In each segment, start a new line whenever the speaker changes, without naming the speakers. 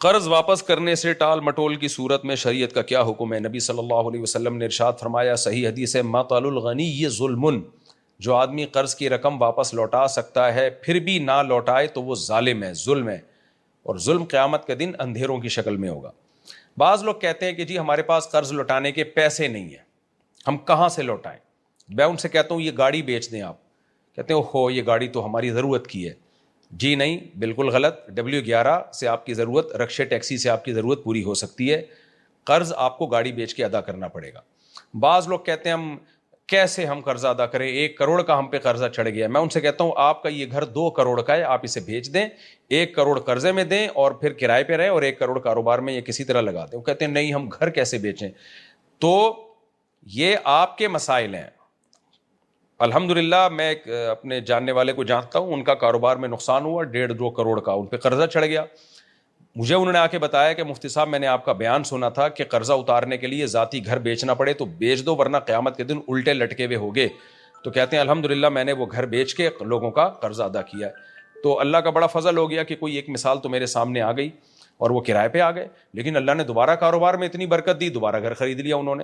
قرض واپس کرنے سے ٹال مٹول کی صورت میں شریعت کا کیا حکم ہے؟ نبی صلی اللہ علیہ وسلم نے ارشاد فرمایا، صحیح حدیث ہے، مطل الغنی یہ ظلم، جو آدمی قرض کی رقم واپس لوٹا سکتا ہے پھر بھی نہ لوٹائے تو وہ ظالم ہے، ظلم ہے، اور ظلم قیامت کے دن اندھیروں کی شکل میں ہوگا۔ بعض لوگ کہتے ہیں کہ جی ہمارے پاس قرض لوٹانے کے پیسے نہیں ہیں، ہم کہاں سے لوٹائیں؟ میں ان سے کہتا ہوں یہ گاڑی بیچ دیں۔ آپ کہتے ہیں اوہو یہ گاڑی تو ہماری ضرورت کی ہے۔ جی نہیں، بالکل غلط۔ W11 سے آپ کی ضرورت، رکشے ٹیکسی سے آپ کی ضرورت پوری ہو سکتی ہے، قرض آپ کو گاڑی بیچ کے ادا کرنا پڑے گا۔ بعض لوگ کہتے ہیں ہم قرضہ ادا کریں، 1 کروڑ کا ہم پہ قرضہ چڑھ گیا۔ میں ان سے کہتا ہوں آپ کا یہ گھر 2 کروڑ کا ہے، آپ اسے بیچ دیں، 1 کروڑ قرضے میں دیں اور پھر کرائے پہ رہیں، اور 1 کروڑ کاروبار میں یا کسی طرح لگا دیں۔ وہ کہتے ہیں نہیں ہم گھر کیسے بیچیں؟ تو یہ آپ کے مسائل ہیں۔ الحمدللہ میں ایک اپنے جاننے والے کو جانتا ہوں، ان کا کاروبار میں نقصان ہوا 1.5-2 کروڑ کا، ان پہ قرضہ چڑھ گیا۔ مجھے انہوں نے آ کے بتایا کہ مفتی صاحب میں نے آپ کا بیان سنا تھا کہ قرضہ اتارنے کے لیے ذاتی گھر بیچنا پڑے تو بیچ دو ورنہ قیامت کے دن الٹے لٹکے ہوئے ہوگے۔ تو کہتے ہیں الحمدللہ میں نے وہ گھر بیچ کے لوگوں کا قرضہ ادا کیا ہے۔ تو اللہ کا بڑا فضل ہو گیا کہ کوئی ایک مثال تو میرے سامنے آ گئی اور وہ کرائے پہ آ گئے، لیکن اللہ نے دوبارہ کاروبار میں اتنی برکت دی، دوبارہ گھر خرید لیا انہوں نے۔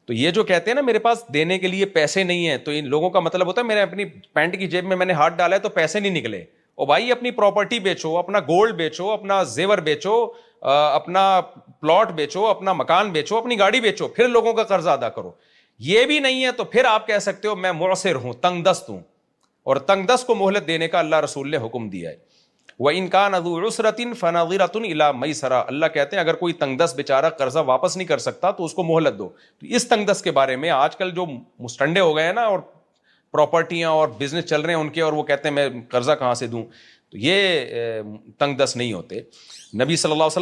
تو یہ جو کہتے ہیں نا میرے پاس دینے کے لیے پیسے نہیں ہیں، تو ان لوگوں کا مطلب ہوتا ہے میرے اپنی پینٹ کی جیب میں نے ہاتھ ڈالا ہے تو پیسے نہیں نکلے۔ او بھائی اپنی پراپرٹی بیچو، اپنا گولڈ بیچو، اپنا زیور بیچو، اپنا پلاٹ بیچو، اپنا مکان بیچو، اپنی گاڑی بیچو، پھر لوگوں کا قرضہ ادا کرو۔ یہ بھی نہیں ہے تو پھر آپ کہہ سکتے ہو میں معسر ہوں، تنگ دست ہوں، اور تنگ دست کو مہلت دینے کا اللہ رسول نے حکم دیا ہے۔ وَإِن كَانَ ذُو عُسْرَةٍ فَنَظِرَةٌ إِلَىٰ مَيْسَرَةٍ، اللہ کہتے ہیں اگر کوئی تنگ دست بیچارہ قرضہ واپس نہیں کر سکتا تو اس کو مہلت دو۔ تو اس تنگ دست کے بارے میں آج کل جو مستنڈے ہو گئے ہیں نا، اور پراپرٹیاں اور بزنس چل رہے ہیں ان کے، اور وہ کہتے ہیں میں قرضہ کہاں سے دوں، تو یہ تنگ دست نہیں ہوتے۔ نبی صلی اللہ علیہ وسلم